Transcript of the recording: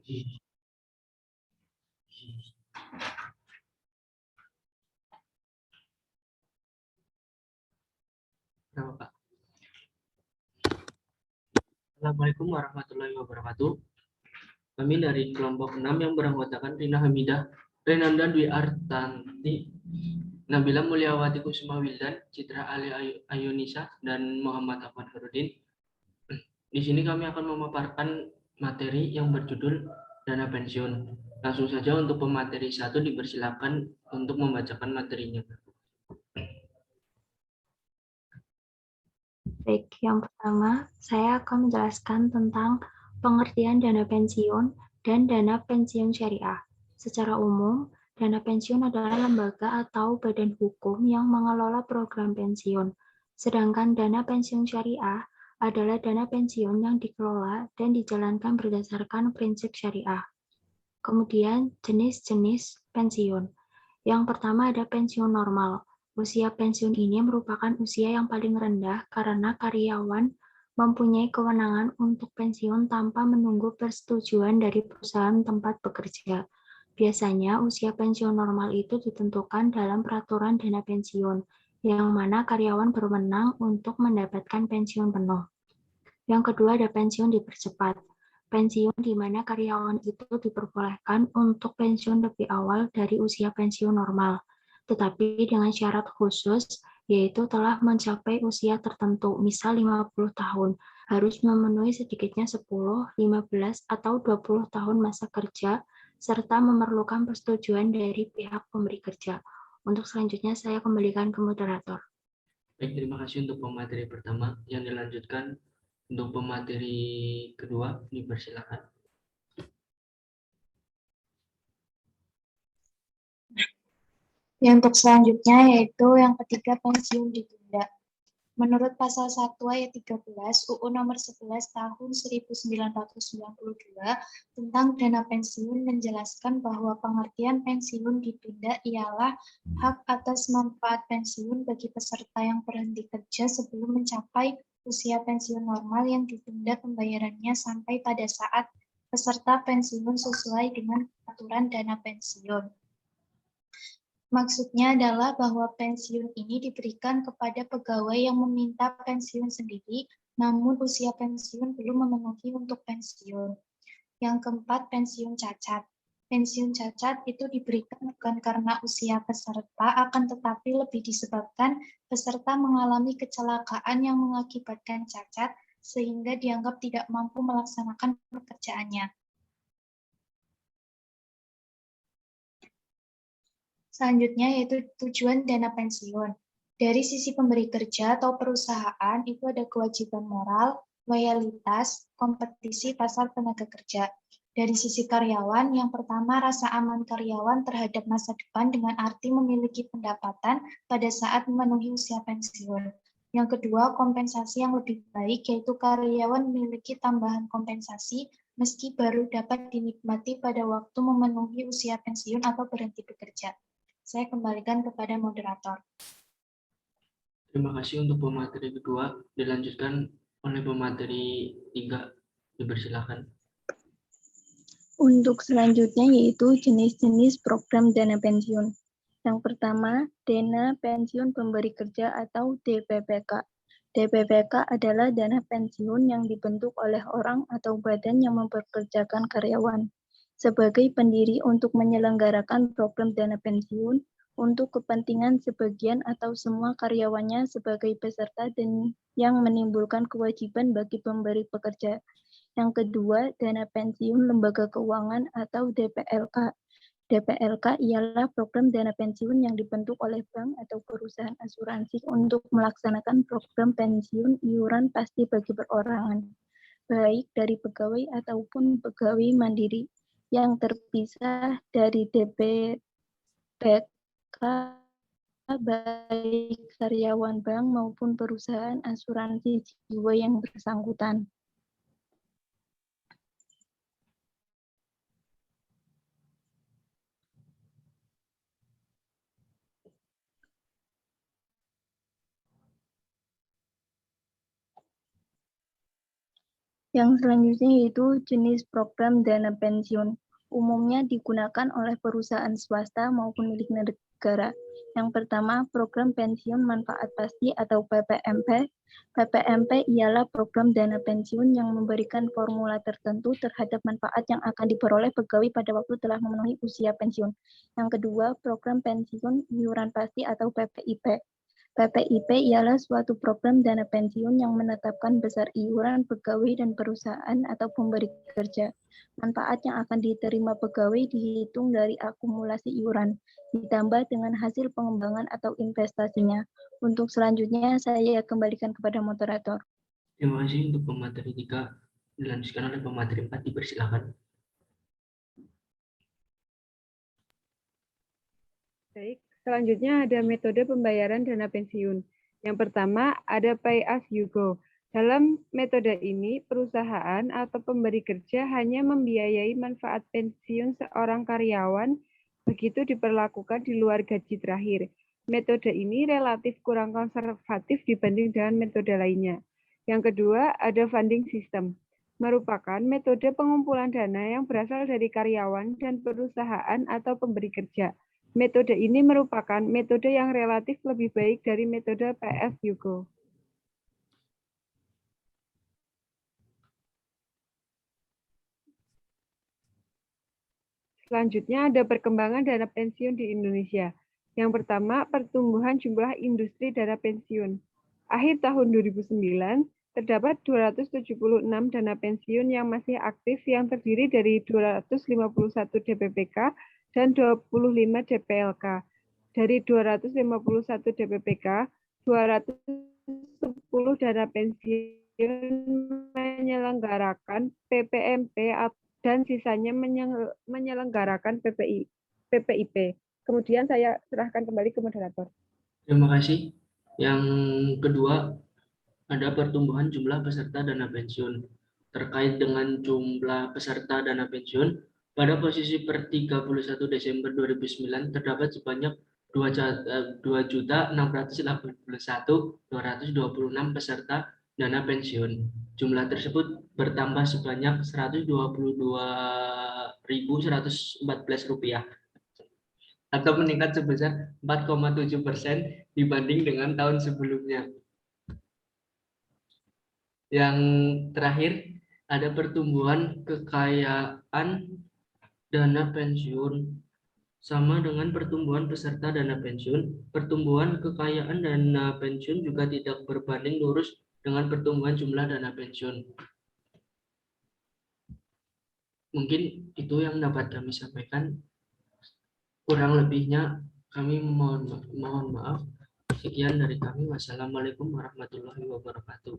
Nama Pak. Assalamualaikum warahmatullahi wabarakatuh. Kami dari kelompok 6 yang beranggotakan Rina Hamidah, Renanda Dwi Artanti, Nabila Mulyawati Kusuma Wildan, Citra Ali Ayunisa, dan Muhammad Ahmad Harudin. Di sini kami akan memaparkan materi yang berjudul dana pensiun. Langsung saja untuk pemateri 1 dipersilakan untuk membacakan materinya. Baik, yang pertama saya akan menjelaskan tentang pengertian dana pensiun dan dana pensiun syariah. Secara umum, dana pensiun adalah lembaga atau badan hukum yang mengelola program pensiun. Sedangkan dana pensiun syariah adalah dana pensiun yang dikelola dan dijalankan berdasarkan prinsip syariah. Kemudian, jenis-jenis pensiun. Yang pertama ada pensiun normal. Usia pensiun ini merupakan usia yang paling rendah karena karyawan mempunyai kewenangan untuk pensiun tanpa menunggu persetujuan dari perusahaan tempat bekerja. Biasanya usia pensiun normal itu ditentukan dalam peraturan dana pensiun, yang mana karyawan berwenang untuk mendapatkan pensiun penuh. Yang kedua ada pensiun dipercepat. Pensiun di mana karyawan itu diperbolehkan untuk pensiun lebih awal dari usia pensiun normal, tetapi dengan syarat khusus, yaitu telah mencapai usia tertentu, misal 50 tahun, harus memenuhi sedikitnya 10, 15, atau 20 tahun masa kerja, serta memerlukan persetujuan dari pihak pemberi kerja. Untuk selanjutnya, saya kembalikan ke moderator. Baik, terima kasih untuk pemateri pertama. Yang dilanjutkan untuk pemateri kedua, dipersilakan. Yang untuk selanjutnya yaitu yang ketiga pensiun ditunda. Menurut pasal 1 ayat 13 UU nomor 11 tahun 1992 tentang dana pensiun menjelaskan bahwa pengertian pensiun ditunda ialah hak atas manfaat pensiun bagi peserta yang berhenti kerja sebelum mencapai usia pensiun normal yang ditunda pembayarannya sampai pada saat peserta pensiun sesuai dengan aturan dana pensiun. Maksudnya adalah bahwa pensiun ini diberikan kepada pegawai yang meminta pensiun sendiri, namun usia pensiun belum memenuhi untuk pensiun. Yang keempat, pensiun cacat. Pensiun cacat itu diberikan bukan karena usia peserta, akan tetapi lebih disebabkan peserta mengalami kecelakaan yang mengakibatkan cacat, sehingga dianggap tidak mampu melaksanakan pekerjaannya. Selanjutnya yaitu tujuan dana pensiun. Dari sisi pemberi kerja atau perusahaan itu ada kewajiban moral, loyalitas, kompetisi pasar tenaga kerja. Dari sisi karyawan, yang pertama rasa aman karyawan terhadap masa depan dengan arti memiliki pendapatan pada saat memenuhi usia pensiun. Yang kedua, kompensasi yang lebih baik, yaitu karyawan memiliki tambahan kompensasi meski baru dapat dinikmati pada waktu memenuhi usia pensiun atau berhenti bekerja. Saya kembalikan kepada moderator. Terima kasih untuk pemateri kedua. Dilanjutkan oleh pemateri 3. Dipersilakan. Untuk selanjutnya yaitu jenis-jenis program dana pensiun. Yang pertama, dana pensiun pemberi kerja atau DPPK. DPPK adalah dana pensiun yang dibentuk oleh orang atau badan yang mempekerjakan karyawan sebagai pendiri untuk menyelenggarakan program dana pensiun untuk kepentingan sebagian atau semua karyawannya sebagai peserta dan yang menimbulkan kewajiban bagi pemberi pekerja. Yang kedua, dana pensiun lembaga keuangan atau DPLK. DPLK ialah program dana pensiun yang dibentuk oleh bank atau perusahaan asuransi untuk melaksanakan program pensiun iuran pasti bagi perorangan, baik dari pegawai ataupun pegawai mandiri yang terpisah dari DPLK baik karyawan bank maupun perusahaan asuransi jiwa yang bersangkutan. Yang selanjutnya yaitu jenis program dana pensiun. Umumnya digunakan oleh perusahaan swasta maupun milik negara. Yang pertama, program pensiun manfaat pasti atau PPMP. PPMP ialah program dana pensiun yang memberikan formula tertentu terhadap manfaat yang akan diperoleh pegawai pada waktu telah memenuhi usia pensiun. Yang kedua, program pensiun iuran pasti atau PPIP. PPIP ialah suatu program dana pensiun yang menetapkan besar iuran pegawai dan perusahaan atau pemberi kerja. Manfaat yang akan diterima pegawai dihitung dari akumulasi iuran, ditambah dengan hasil pengembangan atau investasinya. Untuk selanjutnya, saya kembalikan kepada moderator. Terima kasih untuk pemateri 3. Dilanjutkan oleh pemateri 4. Dipersilakan. Baik, selanjutnya ada metode pembayaran dana pensiun. Yang pertama ada pay as you go. Dalam metode ini, perusahaan atau pemberi kerja hanya membiayai manfaat pensiun seorang karyawan begitu diperlakukan di luar gaji terakhir. Metode ini relatif kurang konservatif dibanding dengan metode lainnya. Yang kedua, ada funding system. Merupakan metode pengumpulan dana yang berasal dari karyawan dan perusahaan atau pemberi kerja. Metode ini merupakan metode yang relatif lebih baik dari metode pay as you go. Selanjutnya ada perkembangan dana pensiun di Indonesia. Yang pertama, pertumbuhan jumlah industri dana pensiun. Akhir tahun 2009, terdapat 276 dana pensiun yang masih aktif yang terdiri dari 251 DPPK dan 25 DPLK. Dari 251 DPPK, 210 dana pensiun menyelenggarakan PPMP dan sisanya menyelenggarakan PPIP. Kemudian saya serahkan kembali ke moderator. Terima kasih. Yang kedua, ada pertumbuhan jumlah peserta dana pensiun. Terkait dengan jumlah peserta dana pensiun, pada posisi per 31 Desember 2009 terdapat sebanyak 2.681.226 peserta dana pensiun. Jumlah tersebut bertambah sebanyak Rp122.114 atau meningkat sebesar 4,7% dibanding dengan tahun sebelumnya. Yang terakhir, ada pertumbuhan kekayaan dana pensiun. Sama dengan pertumbuhan peserta dana pensiun, pertumbuhan kekayaan dana pensiun juga tidak berbanding lurus dengan pertumbuhan jumlah dana pensiun. Mungkin itu yang dapat kami sampaikan. Kurang lebihnya kami mohon maaf. Sekian dari kami. Wassalamualaikum warahmatullahi wabarakatuh.